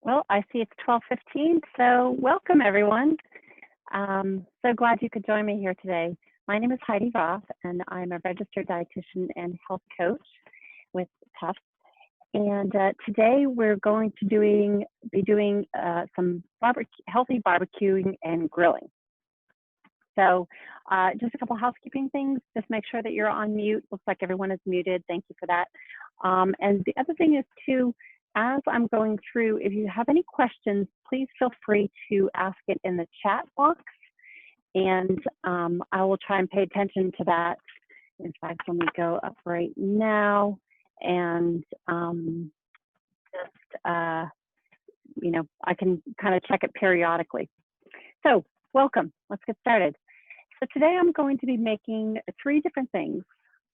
Well, I see it's 12:15, so welcome everyone. So glad you could join me here today. My name is Heidi Roth, and I'm a registered dietitian and health coach with Tufts. And today we're going to be doing some healthy barbecuing and grilling. So just a couple housekeeping things. Just make sure that you're on mute. Looks like everyone is muted. Thank you for that. And the other thing is too, as I'm going through, if you have any questions, please feel free to ask it in the chat box. And I will try and pay attention to that. In fact, let me go up right now and you know, I can kind of check it periodically. So welcome, let's get started. So today I'm going to be making three different things.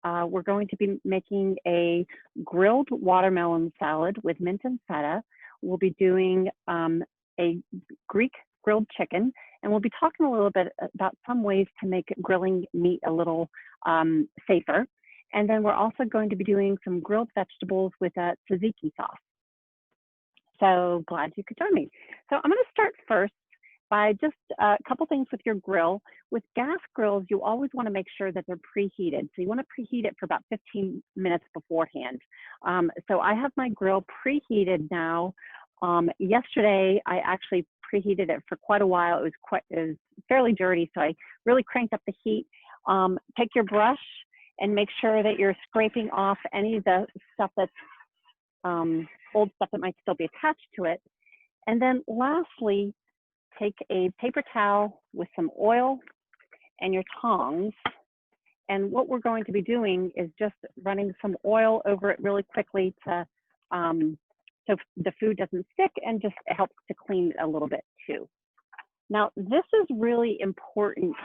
We're going to be making a grilled watermelon salad with mint and feta. We'll be doing a Greek grilled chicken, and we'll be talking a little bit about some ways to make grilling meat a little safer. And then we're also going to be doing some grilled vegetables with a tzatziki sauce. So glad you could join me. So I'm going to start first by just a couple things with your grill. With gas grills, you always want to make sure that they're preheated. So you want to preheat it for about 15 minutes beforehand. So I have my grill preheated now. Yesterday, I actually preheated it for quite a while. It was fairly dirty, so I really cranked up the heat. Take your brush and make sure that you're scraping off any of the stuff that's old stuff that might still be attached to it. And then lastly, take a paper towel with some oil and your tongs. And what we're going to be doing is just running some oil over it really quickly to so the food doesn't stick, and just helps to clean it a little bit too. Now, this is really important.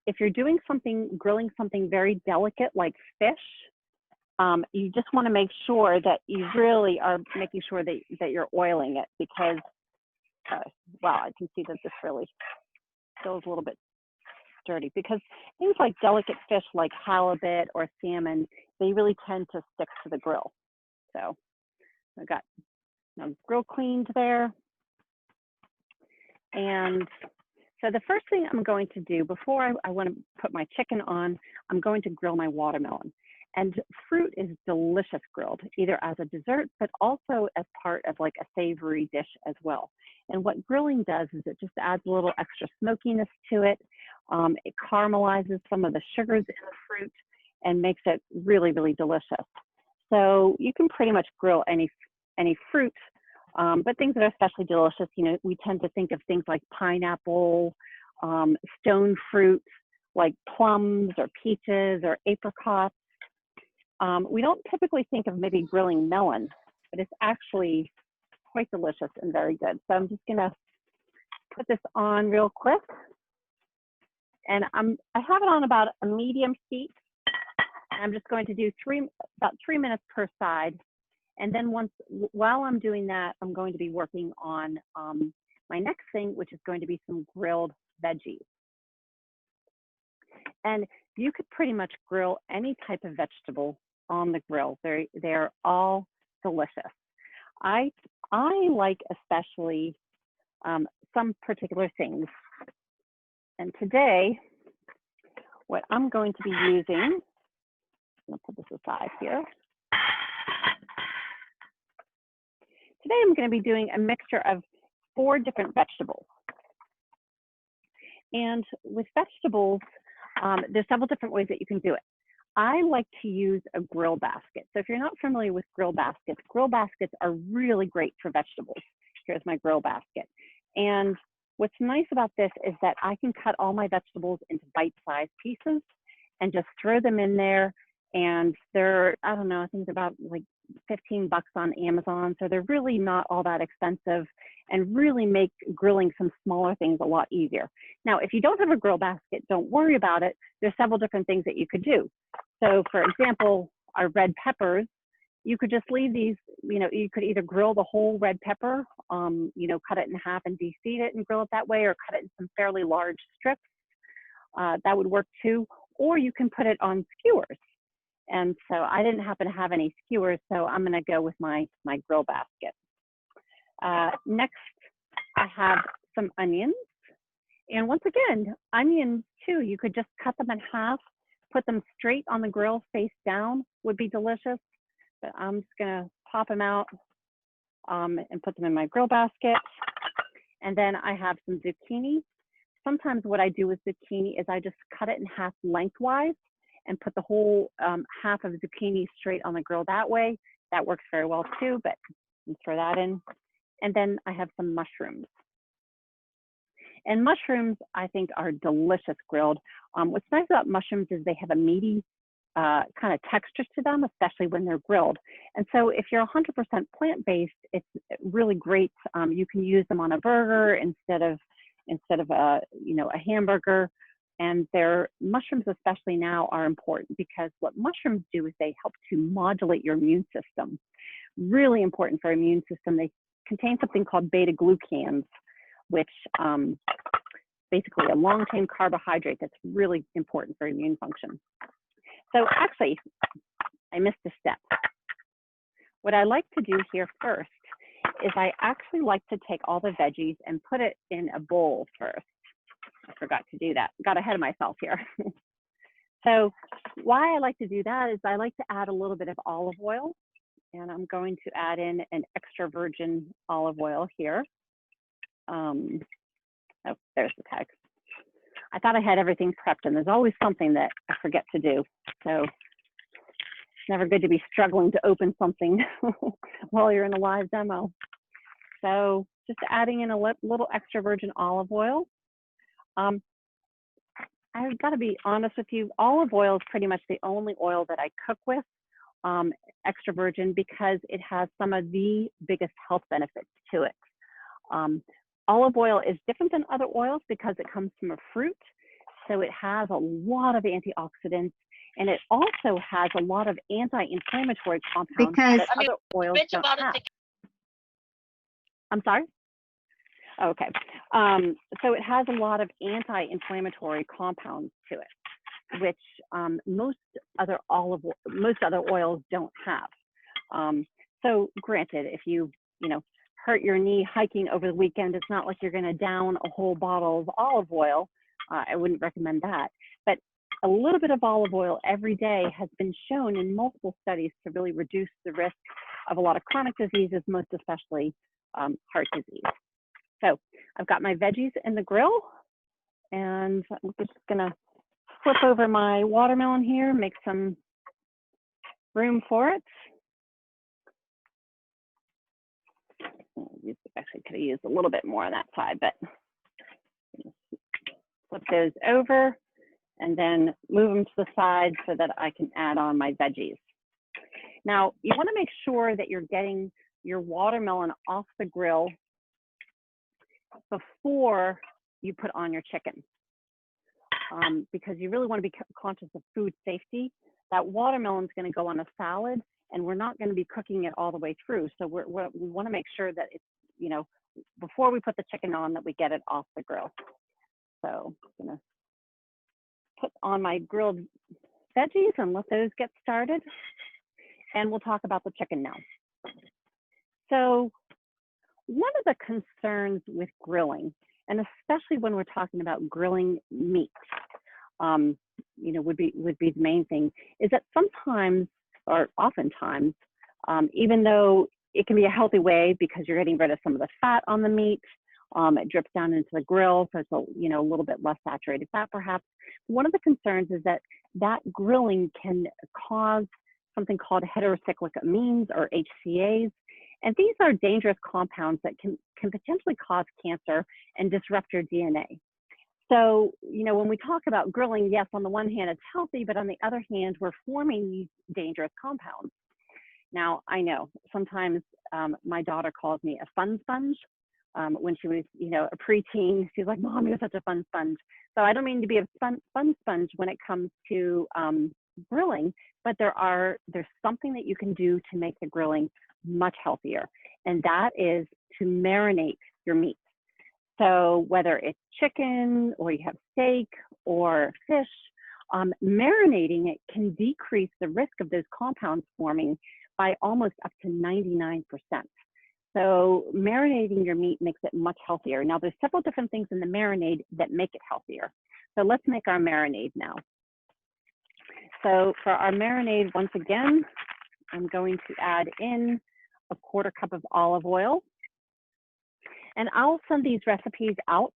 If you're doing something, grilling something very delicate like fish, you just want to make sure that you really are making sure that you're oiling it, because wow, I can see that this really feels a little bit dirty, because things like delicate fish like halibut or salmon, they really tend to stick to the grill. So I got grill cleaned there. And so the first thing I'm going to do before I want to put my chicken on, I'm going to grill my watermelon. And fruit is delicious grilled, either as a dessert, but also as part of like a savory dish as well. And what grilling does is it just adds a little extra smokiness to it. It caramelizes some of the sugars in the fruit and makes it really, really delicious. So you can pretty much grill any fruit, but things that are especially delicious, you know, we tend to think of things like pineapple, stone fruit, like plums or peaches or apricots. We don't typically think of maybe grilling melon, but it's actually quite delicious and very good. So I'm just gonna put this on real quick. And I have it on about a medium heat. I'm just going to do about 3 minutes per side. And then while I'm doing that, I'm going to be working on my next thing, which is going to be some grilled veggies. And you could pretty much grill any type of vegetable on the grill. They're all delicious. I like especially some particular things. And today, what I'm going to be using, I'm gonna put this aside here. Today I'm going to be doing a mixture of 4 different vegetables. And with vegetables, there's several different ways that you can do it. I like to use a grill basket. So if you're not familiar with grill baskets are really great for vegetables. Here's my grill basket. And what's nice about this is that I can cut all my vegetables into bite-sized pieces and just throw them in there. And they're, I don't know, I think they're about like 15 bucks on Amazon. So they're really not all that expensive and really make grilling some smaller things a lot easier. Now, if you don't have a grill basket, don't worry about it. There's several different things that you could do. So for example, our red peppers, you could just leave these, you know, you could either grill the whole red pepper, you know, cut it in half and de-seed it and grill it that way, or cut it in some fairly large strips. That would work too. Or you can put it on skewers. And so I didn't happen to have any skewers, so I'm gonna go with my grill basket. Next, I have some onions. And once again, onions too, you could just cut them in half, put them straight on the grill face down, would be delicious. But I'm just gonna pop them out and put them in my grill basket. And then I have some zucchini. Sometimes what I do with zucchini is I just cut it in half lengthwise and put the whole half of zucchini straight on the grill that way. That works very well too, but let's throw that in. And then I have some mushrooms. And mushrooms, I think, are delicious grilled. What's nice about mushrooms is they have a meaty kind of texture to them, especially when they're grilled. And so if you're 100% plant-based, it's really great. You can use them on a burger instead of a hamburger. And their mushrooms, especially now, are important because what mushrooms do is they help to modulate your immune system. Really important for immune system. They contain something called beta-glucans, which basically a long-chain carbohydrate that's really important for immune function. So actually, I missed a step. What I like to do here first is I actually like to take all the veggies and put it in a bowl first. I forgot to do that. Got ahead of myself here. So why I like to do that is I like to add a little bit of olive oil, and I'm going to add in an extra virgin olive oil here. Oh, there's the tag. I thought I had everything prepped, and there's always something that I forget to do. So it's never good to be struggling to open something while you're in a live demo. So just adding in a little extra virgin olive oil. I've got to be honest with you, olive oil is pretty much the only oil that I cook with, extra virgin, because it has some of the biggest health benefits to it. Olive oil is different than other oils because it comes from a fruit. So it has a lot of antioxidants, and it also has a lot of anti-inflammatory compounds that other oils don't have. I'm sorry? Okay. So it has a lot of anti-inflammatory compounds to it, which most other oils don't have. So granted, if you hurt your knee hiking over the weekend, it's not like you're going to down a whole bottle of olive oil. I wouldn't recommend that. But a little bit of olive oil every day has been shown in multiple studies to really reduce the risk of a lot of chronic diseases, most especially heart disease. So I've got my veggies in the grill, and I'm just going to flip over my watermelon here, make some room for it. Actually could have used a little bit more on that side, but flip those over and then move them to the side so that I can add on my veggies. Now, you want to make sure that you're getting your watermelon off the grill before you put on your chicken, because you really want to be conscious of food safety. That watermelon is going to go on a salad, and we're not going to be cooking it all the way through. So we want to make sure that it's, before we put the chicken on, that we get it off the grill. So I'm going to put on my grilled veggies and let those get started. And we'll talk about the chicken now. So one of the concerns with grilling, and especially when we're talking about grilling meat, would be the main thing, is that sometimes, or oftentimes, even though it can be a healthy way because you're getting rid of some of the fat on the meat, it drips down into the grill, so it's a little bit less saturated fat perhaps. One of the concerns is that grilling can cause something called heterocyclic amines, or HCAs, and these are dangerous compounds that can potentially cause cancer and disrupt your DNA. So, when we talk about grilling, yes, on the one hand, it's healthy, but on the other hand, we're forming these dangerous compounds. Now, I know sometimes my daughter calls me a fun sponge. When she was, a preteen, she's like, "Mom, you're such a fun sponge." So I don't mean to be a fun sponge when it comes to grilling, but there's something that you can do to make the grilling much healthier, and that is to marinate your meat. So whether it's chicken or you have steak or fish, marinating it can decrease the risk of those compounds forming by almost up to 99%. So marinating your meat makes it much healthier. Now there's several different things in the marinade that make it healthier. So let's make our marinade now. So for our marinade, once again, I'm going to add in a 1/4 cup of olive oil. And I'll send these recipes out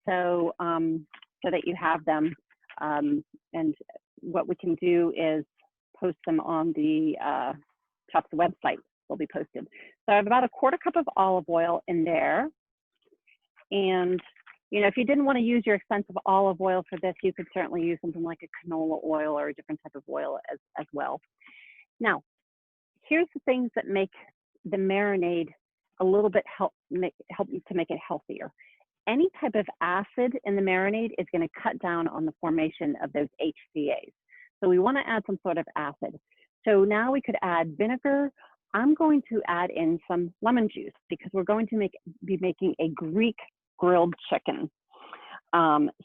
so, so that you have them. And what we can do is post them on the Chop's website. Will be posted. So I have about a 1/4 cup of olive oil in there. And, you know, if you didn't want to use your expensive olive oil for this, you could certainly use something like a canola oil or a different type of oil as well. Now, here's the things that make the marinade a little bit help you to make it healthier. Any type of acid in the marinade is going to cut down on the formation of those HCAs. So we want to add some sort of acid. So now we could add vinegar. I'm going to add in some lemon juice because we're going to be making a Greek grilled chicken.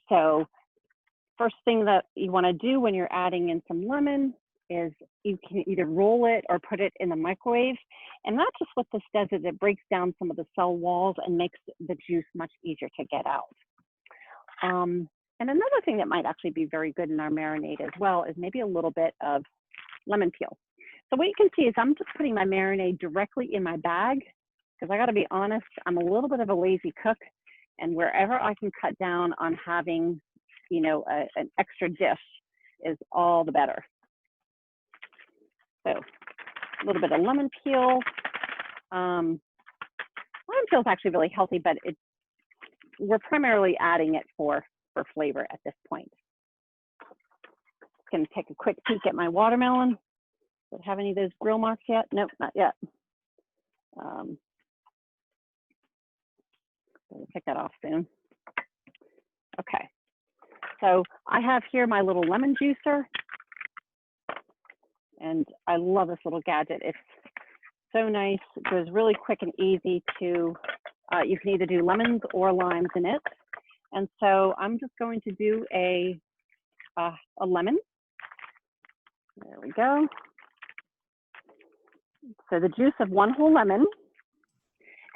So first thing that you want to do when you're adding in some lemon is you can either roll it or put it in the microwave. And that's just what this does, is it breaks down some of the cell walls and makes the juice much easier to get out. And another thing that might actually be very good in our marinade as well is maybe a little bit of lemon peel. So what you can see is I'm just putting my marinade directly in my bag because I got to be honest, I'm a little bit of a lazy cook, and wherever I can cut down on having, you know, an extra dish is all the better. So a little bit of lemon peel. Lemon peel is actually really healthy, but we're primarily adding it for flavor at this point. Going to take a quick peek at my watermelon. Does it have any of those grill marks yet? Nope, not yet. We'll pick that off soon. Okay, so I have here my little lemon juicer, and I love this little gadget. It's so nice. It goes really quick and easy to, you can either do lemons or limes in it. And so I'm just going to do a lemon. There we go. So the juice of 1 whole lemon.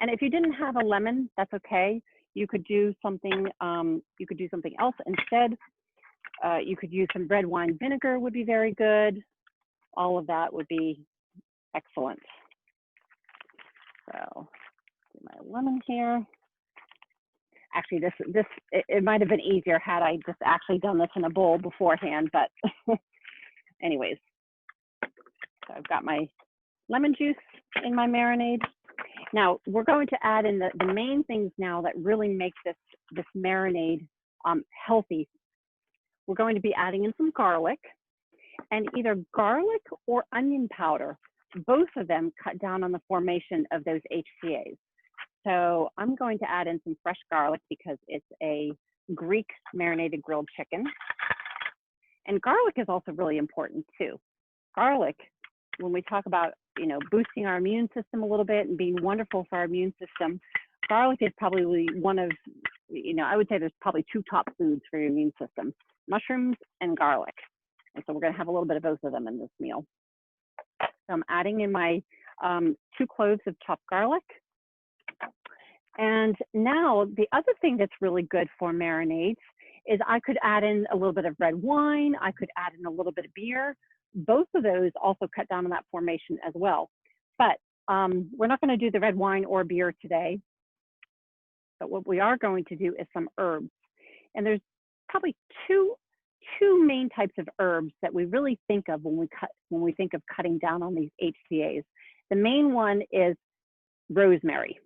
And if you didn't have a lemon, that's okay. You could do something. You could do something else instead. You could use some red wine vinegar. Would be very good. All of that would be excellent. So, do my lemon here. Actually, it might have been easier had I just actually done this in a bowl beforehand. But, anyways, so I've got my lemon juice in my marinade. Now we're going to add in the main things now that really make this marinade healthy. We're going to be adding in some garlic, and either garlic or onion powder. Both of them cut down on the formation of those HCAs. So I'm going to add in some fresh garlic because it's a Greek marinated grilled chicken. And garlic is also really important too. Garlic, when we talk about, you know, boosting our immune system a little bit and being wonderful for our immune system, garlic is probably one of, you know, I would say there's probably 2 top foods for your immune system: mushrooms and garlic. And so we're going to have a little bit of both of them in this meal. So I'm adding in my 2 cloves of chopped garlic. And now the other thing that's really good for marinades is I could add in a little bit of red wine. I could add in a little bit of beer. Both of those also cut down on that formation as well. But we're not going to do the red wine or beer today. But what we are going to do is some herbs. And there's probably two main types of herbs that we really think of when we think of cutting down on these HCAs. The main one is rosemary.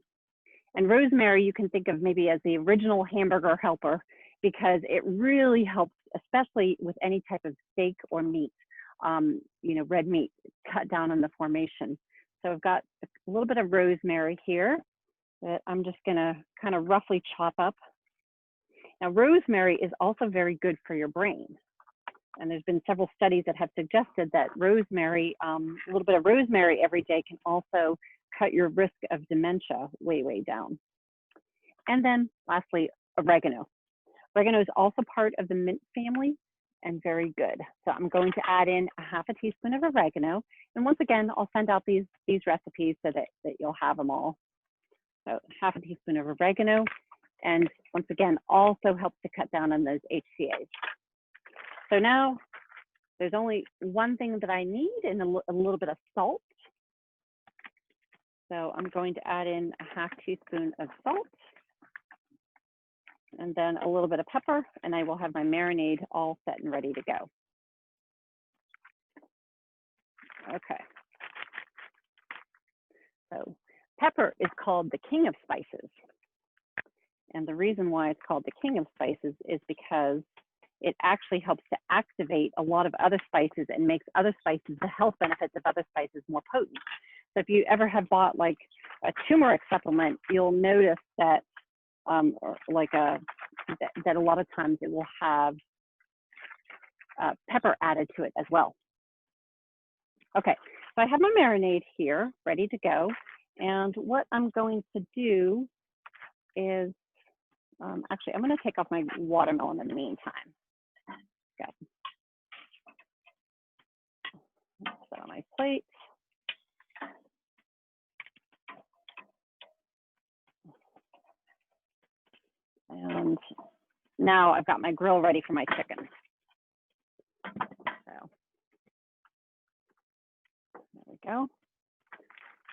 And rosemary you can think of maybe as the original hamburger helper because it really helps, especially with any type of steak or meat, you know, red meat, cut down on the formation. So I've got a little bit of rosemary here that I'm just gonna kind of roughly chop up. Now, rosemary is also very good for your brain. And there's been several studies that have suggested that rosemary, a little bit of rosemary every day can also cut your risk of dementia way down. And then lastly, oregano. Oregano is also part of the mint family and very good. So I'm going to add in a half a teaspoon of oregano. And once again, I'll send out these recipes so that you'll have them all. So half a teaspoon of oregano, and once again, also helps to cut down on those HCAs. So now there's only one thing that I need, and a little bit of salt. So I'm going to add in a half teaspoon of salt, and then a little bit of pepper, and I will have my marinade all set and ready to go. Okay. So pepper is called the king of spices. And the reason why it's called the king of spices is because it actually helps to activate a lot of other spices and makes other spices, the health benefits of other spices, more potent. So if you ever have bought like a turmeric supplement, you'll notice that that a lot of times it will have pepper added to it as well. Okay, so I have my marinade here ready to go. And what I'm going to do is, actually, I'm going to take off my watermelon in the meantime. Okay. Put that on my plate. And now I've got my grill ready for my chicken. So there we go.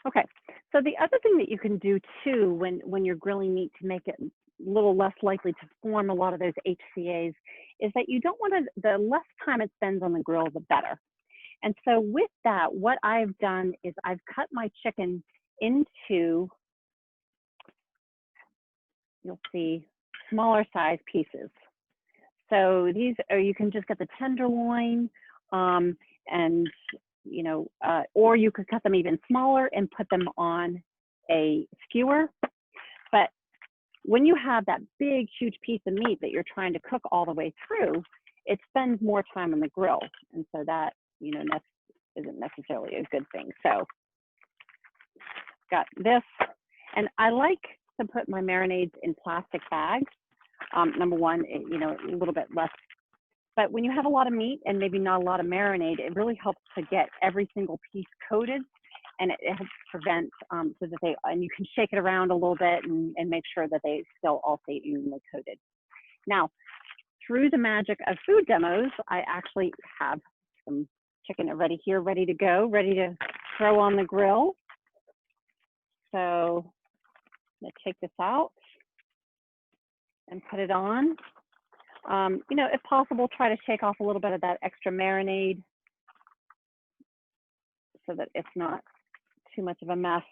Okay, so the other thing that you can do too when you're grilling meat to make it a little less likely to form a lot of those HCAs is that you don't want to, the less time it spends on the grill, the better. And so with that, what I've done is I've cut my chicken into, you'll see, smaller size pieces. So these are, you can just get the tenderloin, and you know, or you could cut them even smaller and put them on a skewer. But when you have that big, huge piece of meat that you're trying to cook all the way through, it spends more time on the grill, and so that, you know, isn't necessarily a good thing. So got this, and I like to put my marinades in plastic bags. Number one, you know, a little bit less, but when you have a lot of meat and maybe not a lot of marinade, it really helps to get every single piece coated, and it helps prevent so that they, and you can shake it around a little bit and make sure that they still all stay evenly coated. Now, through the magic of food demos, I actually have some chicken already here, ready to go, ready to throw on the grill. So let's take this out and put it on. You know, if possible, try to shake off a little bit of that extra marinade so that it's not too much of a mess.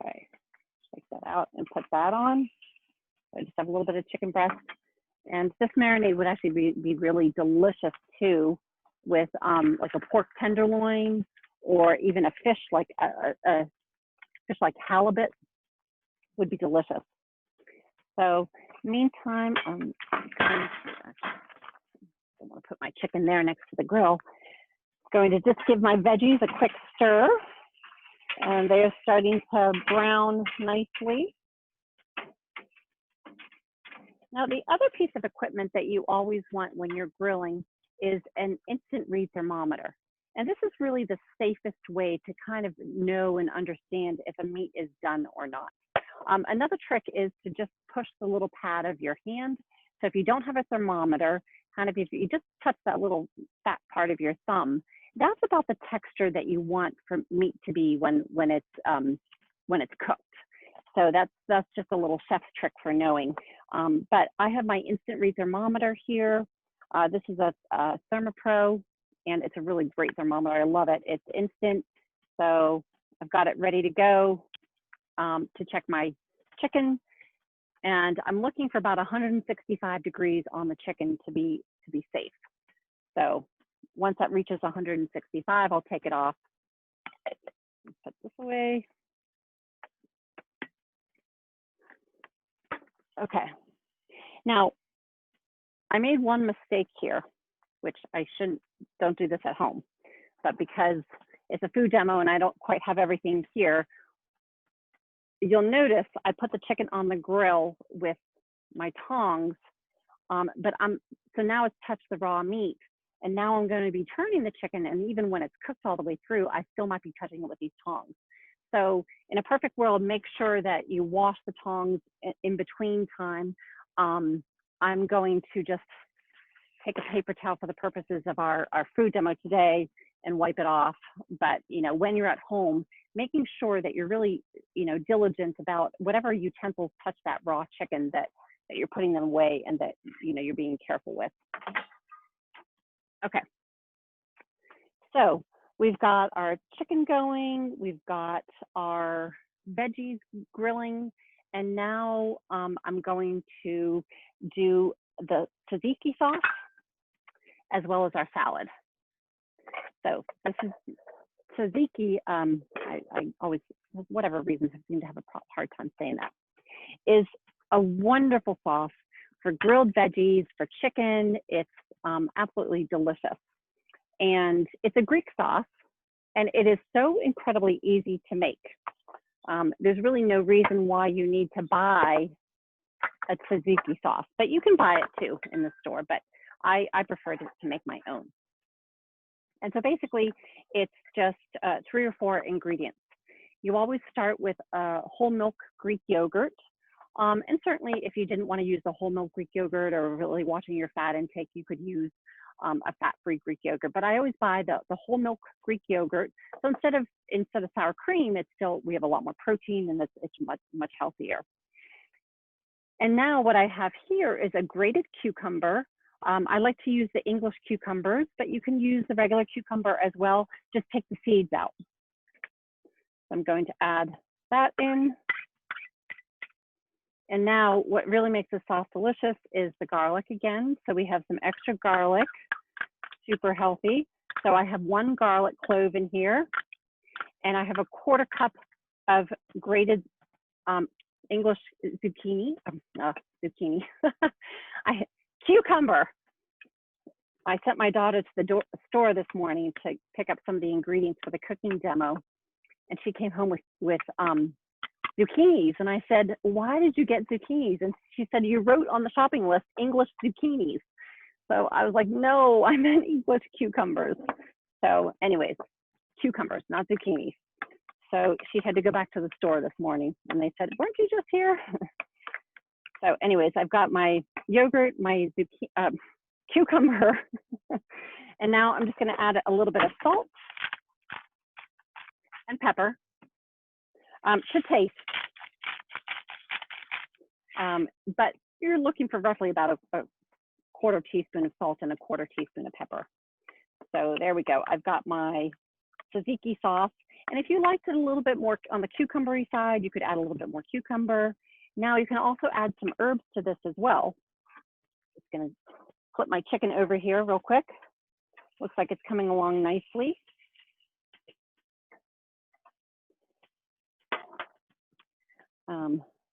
Okay, take that out and put that on. I just have a little bit of chicken breast. And this marinade would actually be really delicious too with like a pork tenderloin, or even a fish like a fish like halibut would be delicious. So meantime, I'm going to put my chicken there next to the grill. Going to just give my veggies a quick stir, and they're starting to brown nicely. Now, the other piece of equipment that you always want when you're grilling is an instant read thermometer. And this is really the safest way to kind of know and understand if a meat is done or not. Another trick is to just push the little pad of your hand. So if you don't have a thermometer, kind of if you just touch that little fat part of your thumb, that's about the texture that you want for meat to be when it's cooked. So that's just a little chef's trick for knowing. But I have my instant read thermometer here. This is a Thermopro, and it's a really great thermometer. I love it. It's instant, so I've got it ready to go to check my chicken. And I'm looking for about 165 degrees on the chicken to be safe. So once that reaches 165, I'll take it off. Put this away. Okay. Now, I made one mistake here, which don't do this at home, but because it's a food demo and I don't quite have everything here, you'll notice I put the chicken on the grill with my tongs, but so now it's touched the raw meat, and now I'm going to be turning the chicken, and even when it's cooked all the way through, I still might be touching it with these tongs. So in a perfect world, make sure that you wash the tongs in between time. I'm going to just take a paper towel for the purposes of our food demo today and wipe it off. But, you know, when you're at home, making sure that you're really, you know, diligent about whatever utensils touch that raw chicken, that you're putting them away and that, you know, you're being careful with. Okay. So we've got our chicken going, we've got our veggies grilling, and now I'm going to do the tzatziki sauce as well as our salad. So this is tzatziki. I always, for whatever reasons, I seem to have a hard time saying that, is a wonderful sauce for grilled veggies, for chicken. It's absolutely delicious. And it's a Greek sauce, and it is so incredibly easy to make. There's really no reason why you need to buy a tzatziki sauce, but you can buy it too in the store, but I prefer to make my own. And so basically, it's just 3 or 4 ingredients. You always start with whole milk Greek yogurt. And certainly, if you didn't want to use the whole milk Greek yogurt or really watching your fat intake, you could use a fat-free Greek yogurt. But I always buy the whole milk Greek yogurt. So instead of sour cream, it's still, we have a lot more protein, and it's much healthier. And now what I have here is a grated cucumber. I like to use the English cucumbers, but you can use the regular cucumber as well. Just take the seeds out. So I'm going to add that in. And now what really makes this sauce delicious is the garlic again. So we have some extra garlic, super healthy. So I have 1 garlic clove in here, and I have a 1/4 cup of grated English zucchini, cucumber. I sent my daughter to the store this morning to pick up some of the ingredients for the cooking demo, and she came home with zucchinis, and I said, "Why did you get zucchinis?" And she said, "You wrote on the shopping list English zucchinis." So I was like, "No, I meant English cucumbers." So anyways, cucumbers, not zucchinis. So she had to go back to the store this morning, and they said, "Weren't you just here?" So anyways, I've got my yogurt, my cucumber, and now I'm just going to add a little bit of salt and pepper to taste. But you're looking for roughly about a 1/4 teaspoon of salt and a 1/4 teaspoon of pepper. So there we go. I've got my tzatziki sauce. And if you liked it a little bit more on the cucumbery side, you could add a little bit more cucumber. Now you can also add some herbs to this as well. Just going to flip my chicken over here real quick. Looks like it's coming along nicely.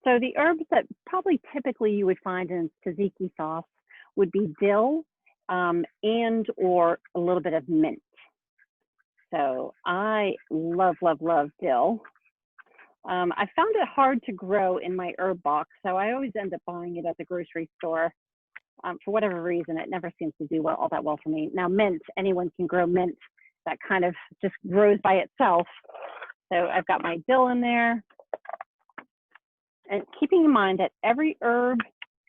So the herbs that probably typically you would find in tzatziki sauce would be dill and or a little bit of mint. So I love, love, love dill. I found it hard to grow in my herb box, so I always end up buying it at the grocery store. For whatever reason, it never seems to do all that well for me. Now mint, anyone can grow mint. That kind of just grows by itself. So I've got my dill in there. And keeping in mind that every herb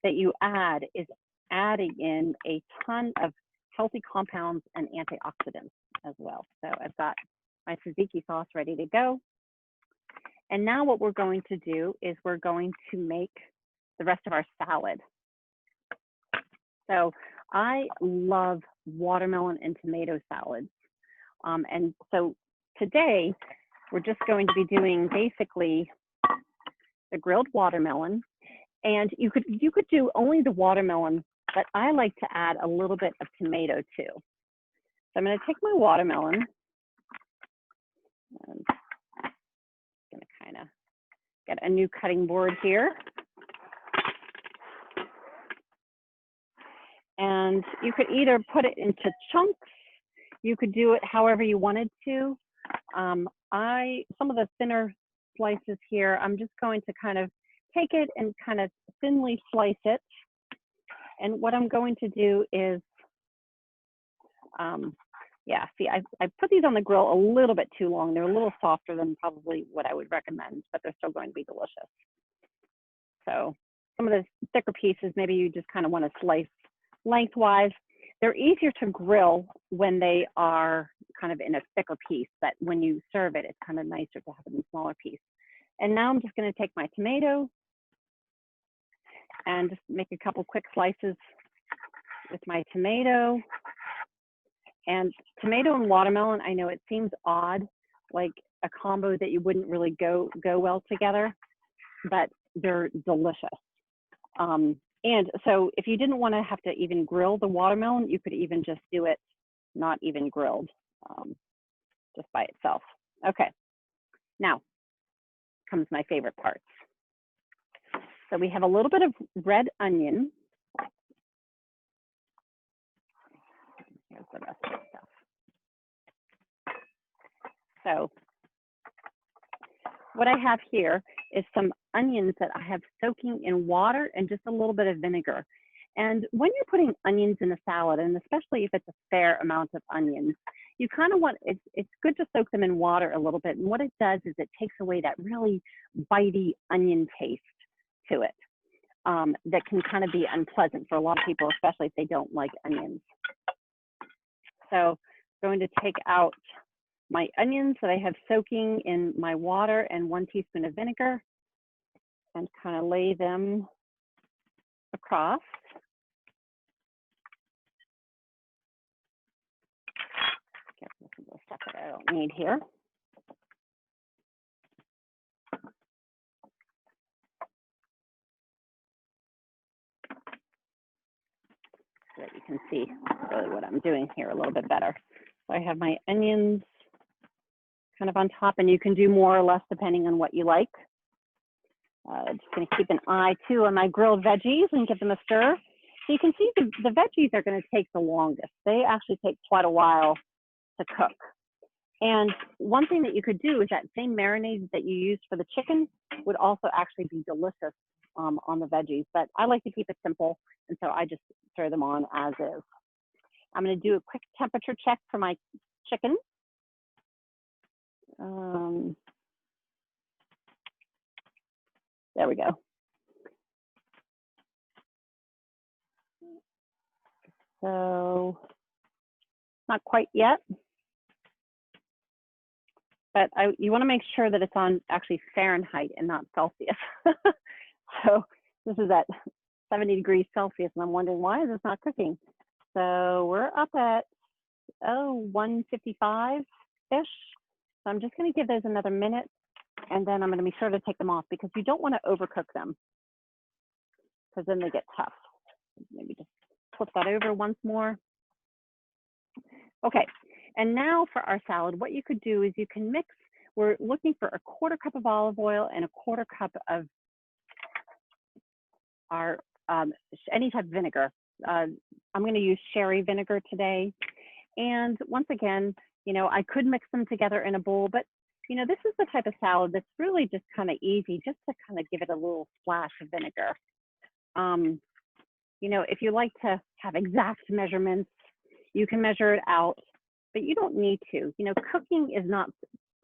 that you add is adding in a ton of healthy compounds and antioxidants as well. So I've got my tzatziki sauce ready to go. And now what we're going to do is we're going to make the rest of our salad. So I love watermelon and tomato salads. And so today we're just going to be doing basically the grilled watermelon. And you could do only the watermelon, but I like to add a little bit of tomato too. So I'm going to take my watermelon and I'm going to kind of get a new cutting board here. And you could either put it into chunks, you could do it however you wanted to. Some of the thinner slices here, I'm just going to kind of take it and kind of thinly slice it. And what I'm going to do is Yeah, see, I put these on the grill a little bit too long. They're a little softer than probably what I would recommend, but they're still going to be delicious. So some of the thicker pieces, maybe you just kind of want to slice lengthwise. They're easier to grill when they are kind of in a thicker piece, but when you serve it, it's kind of nicer to have it in a smaller piece. And now I'm just going to take my tomato and just make a couple quick slices with my tomato. And tomato and watermelon, I know it seems odd, like a combo that you wouldn't really go well together, but they're delicious. And so if you didn't want to have to even grill the watermelon, you could even just do it not even grilled, just by itself. Okay, now comes my favorite parts. So we have a little bit of red onion. Here's the rest of the stuff. So what I have here is some onions that I have soaking in water and just a little bit of vinegar. And when you're putting onions in a salad, and especially if it's a fair amount of onions, you kind of want, it's good to soak them in water a little bit. And what it does is it takes away that really bitey onion taste to it that can kind of be unpleasant for a lot of people, especially if they don't like onions. So I'm going to take out my onions that I have soaking in my water and 1 teaspoon of vinegar and kind of lay them across. Get rid of the stuff that I don't need here. So that you can see really what I'm doing here a little bit better. So I have my onions kind of on top, and you can do more or less depending on what you like. Just going to keep an eye too on my grilled veggies and give them a stir. So you can see the veggies are going to take the longest. They actually take quite a while to cook. And one thing that you could do is that same marinade that you used for the chicken would also actually be delicious on the veggies. But I like to keep it simple, and so I just stir them on as is. I'm going to do a quick temperature check for my chicken. There we go. So not quite yet, but you want to make sure that it's on actually Fahrenheit and not Celsius. So this is at 70 degrees Celsius, and I'm wondering, why is this not cooking? So we're up at 155-ish. So I'm just going to give those another minute, and then I'm going to be sure to take them off because you don't want to overcook them because then they get tough. Maybe just flip that over once more. Okay, and now for our salad, what you could do is you can mix, we're looking for a 1/4 cup of olive oil and a 1/4 cup of our any type of vinegar. I'm going to use sherry vinegar today. And once again, you know, I could mix them together in a bowl, but you know, this is the type of salad that's really just kind of easy, just to kind of give it a little splash of vinegar. You know, if you like to have exact measurements, you can measure it out, but you don't need to. You know, cooking is not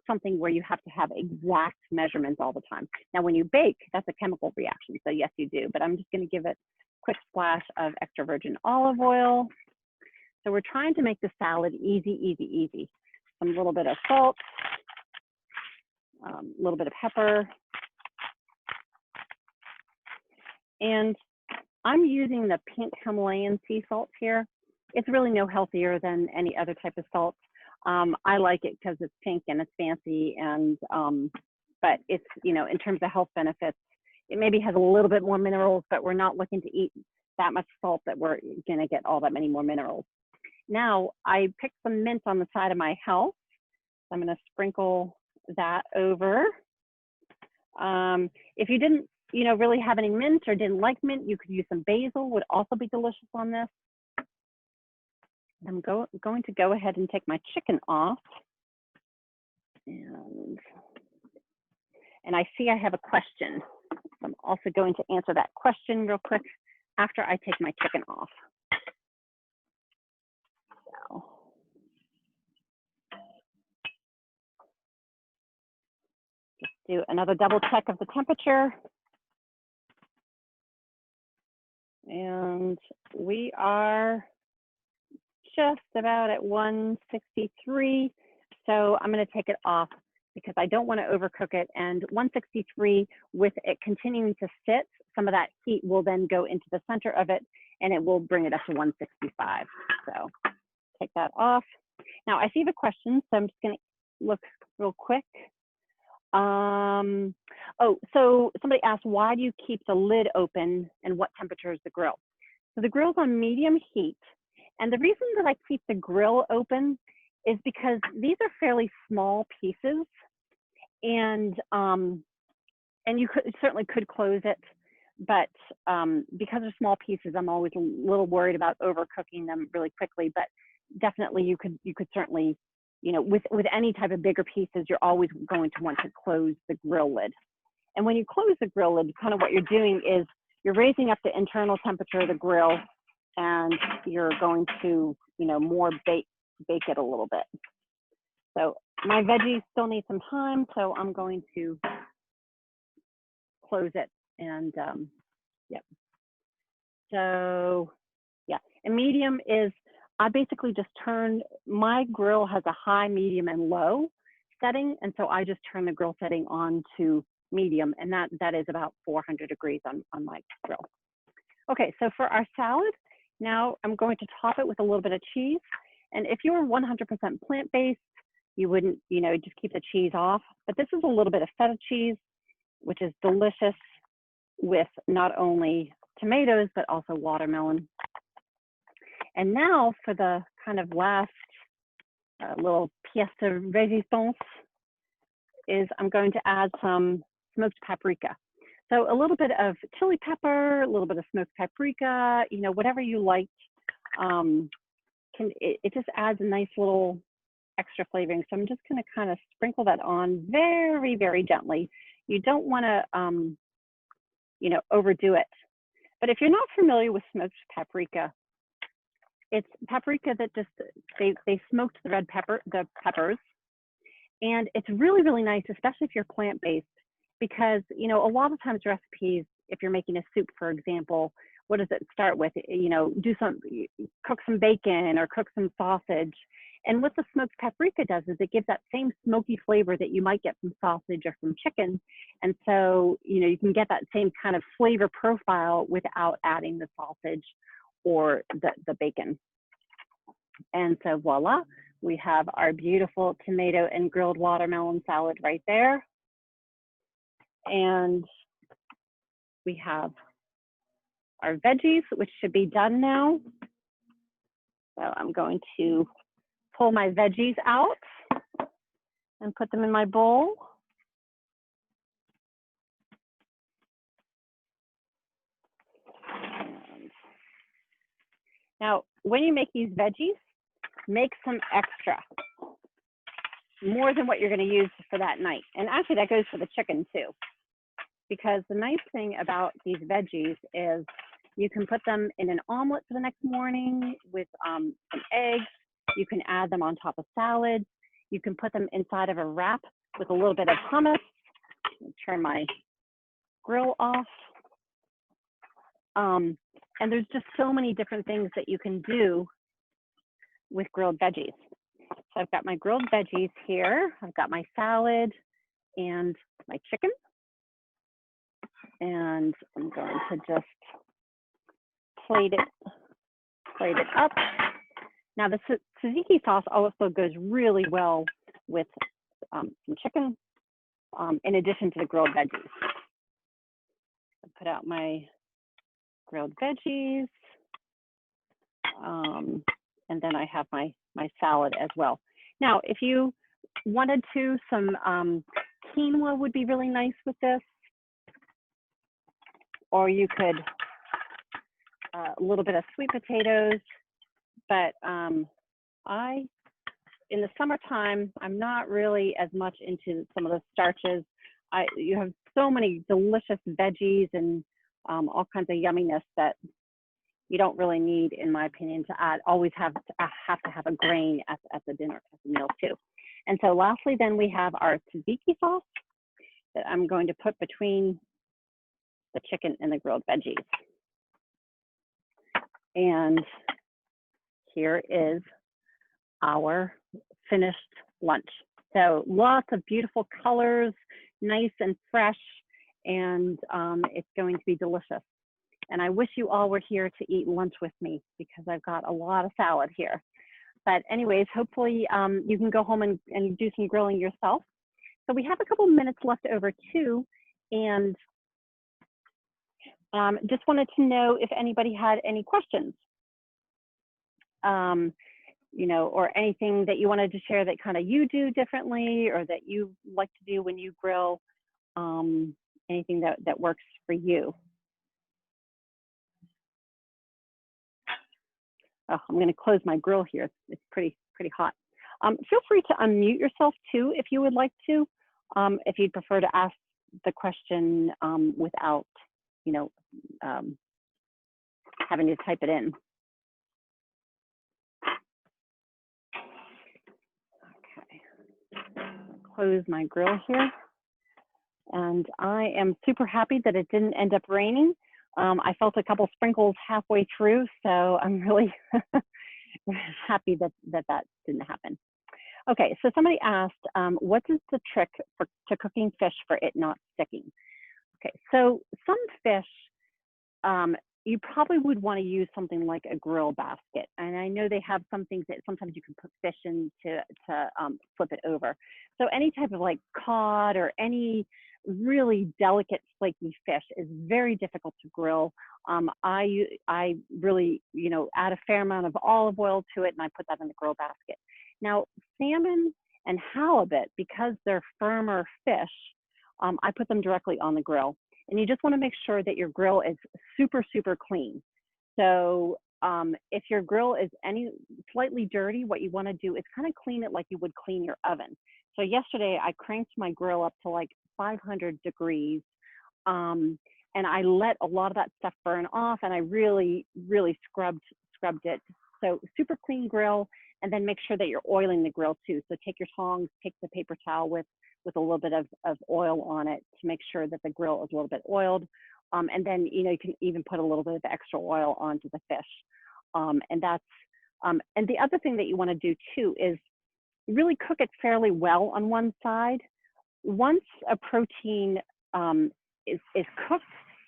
something where you have to have exact measurements all the time. Now, when you bake, that's a chemical reaction, so yes, you do, but I'm just going to give it a quick splash of extra virgin olive oil. So we're trying to make the salad easy, easy, easy. Some little bit of salt, a little bit of pepper, and I'm using the pink Himalayan sea salt here. It's really no healthier than any other type of salt. I like it because it's pink and it's fancy, and but it's, you know, in terms of health benefits, it maybe has a little bit more minerals, but we're not looking to eat that much salt that we're gonna get all that many more minerals. Now, I picked some mint on the side of my house. I'm gonna sprinkle that over. If you didn't, you know, really have any mint or didn't like mint, you could use some basil, would also be delicious on this. I'm going to go ahead and take my chicken off. And I see I have a question. I'm also going to answer that question real quick after I take my chicken off. So, do another double check of the temperature. And we are just about at 163. So I'm going to take it off because I don't want to overcook it. And 163, with it continuing to sit, some of that heat will then go into the center of it and it will bring it up to 165. So take that off. Now I see the question, so I'm just going to look real quick. Oh, so somebody asked, why do you keep the lid open and what temperature is the grill? So the grill's on medium heat. And the reason that I keep the grill open is because these are fairly small pieces, and you certainly could close it, but because they're small pieces, I'm always a little worried about overcooking them really quickly. But definitely you could certainly, you know, with any type of bigger pieces, you're always going to want to close the grill lid. And when you close the grill lid, kind of what you're doing is you're raising up the internal temperature of the grill, and you're going to, you know, more bake it a little bit. So my veggies still need some time, so I'm going to close it. And yep. So yeah, and medium is, I basically just my grill has a high, medium, and low setting, and so I just turn the grill setting on to medium, and that is about 400 degrees on my grill. Okay, so for our salad, now I'm going to top it with a little bit of cheese. And if you're 100% plant-based, you wouldn't, you know, just keep the cheese off. But this is a little bit of feta cheese, which is delicious with not only tomatoes, but also watermelon. And now for the kind of last little pièce de résistance is I'm going to add some smoked paprika. So a little bit of chili pepper, a little bit of smoked paprika, you know, whatever you like. It just adds a nice little extra flavoring. So I'm just going to kind of sprinkle that on very, very gently. You don't want to, you know, overdo it. But if you're not familiar with smoked paprika, it's paprika that just, they smoked the peppers. And it's really, really nice, especially if you're plant-based, because, you know, a lot of times recipes, if you're making a soup, for example, what does it start with? You know, cook some bacon or cook some sausage. And what the smoked paprika does is it gives that same smoky flavor that you might get from sausage or from chicken. And so, you know, you can get that same kind of flavor profile without adding the sausage or the bacon. And so voila, we have our beautiful tomato and grilled watermelon salad right there. And we have our veggies, which should be done now. So I'm going to pull my veggies out and put them in my bowl. And now, when you make these veggies, make some extra, more than what you're going to use for that night. And actually, that goes for the chicken too, because the nice thing about these veggies is you can put them in an omelet for the next morning with some eggs. You can add them on top of salads. You can put them inside of a wrap with a little bit of hummus. Turn my grill off. And there's just so many different things that you can do with grilled veggies. So I've got my grilled veggies here. I've got my salad and my chicken. And I'm going to just plate it up. Now the tzatziki sauce also goes really well with some chicken, in addition to the grilled veggies. I'll put out my grilled veggies, and then I have my salad as well. Now, if you wanted to, some quinoa would be really nice with this, or you could a little bit of sweet potatoes. But in the summertime, I'm not really as much into some of the starches. You have so many delicious veggies and all kinds of yumminess that you don't really need, in my opinion, to always have to have a grain at the dinner, at the meal too. And so lastly, then we have our tzatziki sauce. that I'm going to put between the chicken and the grilled veggies. And here is our finished lunch. So lots of beautiful colors, nice and fresh, and it's going to be delicious. And I wish you all were here to eat lunch with me because I've got a lot of salad here. But anyways, hopefully you can go home and do some grilling yourself. So we have a couple minutes left over too, and just wanted to know if anybody had any questions, you know, or anything that you wanted to share that kind of you do differently or that you like to do when you grill, anything that works for you. Oh, I'm going to close my grill here. It's pretty hot. Feel free to unmute yourself too if you would like to, if you'd prefer to ask the question without, you know, having to type it in. Okay, close my grill here. And I am super happy that it didn't end up raining. I felt a couple sprinkles halfway through, so I'm really happy that didn't happen. Okay, so somebody asked, what is the trick to cooking fish for it not sticking? Okay, so some fish, you probably would want to use something like a grill basket. And I know they have some things that sometimes you can put fish in to flip it over. So any type of like cod or any really delicate flaky fish is very difficult to grill. I really, you know, add a fair amount of olive oil to it and I put that in the grill basket. Now, salmon and halibut, because they're firmer fish, I put them directly on the grill. And you just want to make sure that your grill is super, super clean. So if your grill is any slightly dirty, what you want to do is kind of clean it like you would clean your oven. So yesterday I cranked my grill up to like 500 degrees and I let a lot of that stuff burn off and I really, really scrubbed it. So super clean grill, and then make sure that you're oiling the grill too. So take your tongs, take the paper towel with a little bit of oil on it to make sure that the grill is a little bit oiled. And then, you know, you can even put a little bit of extra oil onto the fish. And the other thing that you want to do too is really cook it fairly well on one side. Once a protein is cooked,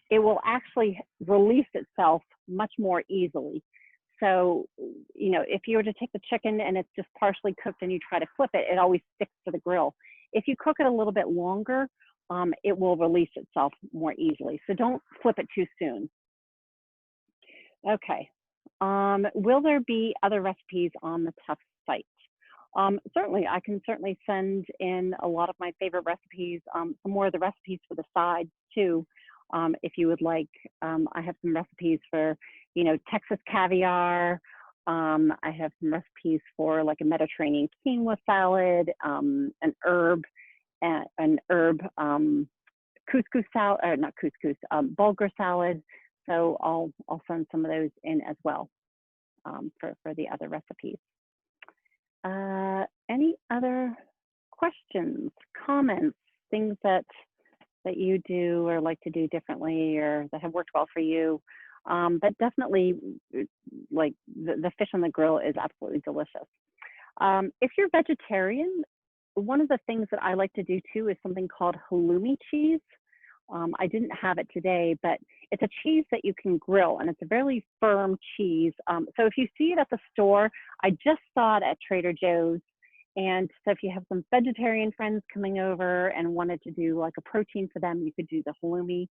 it will actually release itself much more easily. So, you know, if you were to take the chicken and it's just partially cooked and you try to flip it, it always sticks to the grill. If you cook it a little bit longer, it will release itself more easily. So don't flip it too soon. Okay. Will there be other recipes on the Tough site? Certainly, I can certainly send in a lot of my favorite recipes, some more of the recipes for the sides too, if you would like. I have some recipes for, you know, Texas caviar. I have some recipes for like a Mediterranean quinoa salad, an herb couscous salad, or not couscous, bulgur salad. So I'll send some of those in as well for the other recipes. Any other questions, comments, things that you do or like to do differently or that have worked well for you? But definitely, like the fish on the grill is absolutely delicious. If you're vegetarian, one of the things that I like to do too is something called Halloumi cheese. I didn't have it today, but it's a cheese that you can grill and it's a very firm cheese. So if you see it at the store, I just saw it at Trader Joe's. And so if you have some vegetarian friends coming over and wanted to do like a protein for them, you could do the halloumi.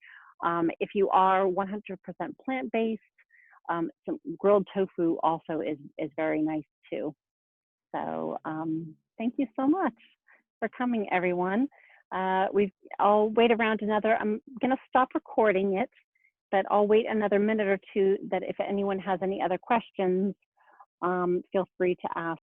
If you are 100% plant-based, some grilled tofu also is very nice too. So thank you so much for coming, everyone. I'll wait around another, I'm gonna stop recording it, but I'll wait another minute or two that if anyone has any other questions, feel free to ask.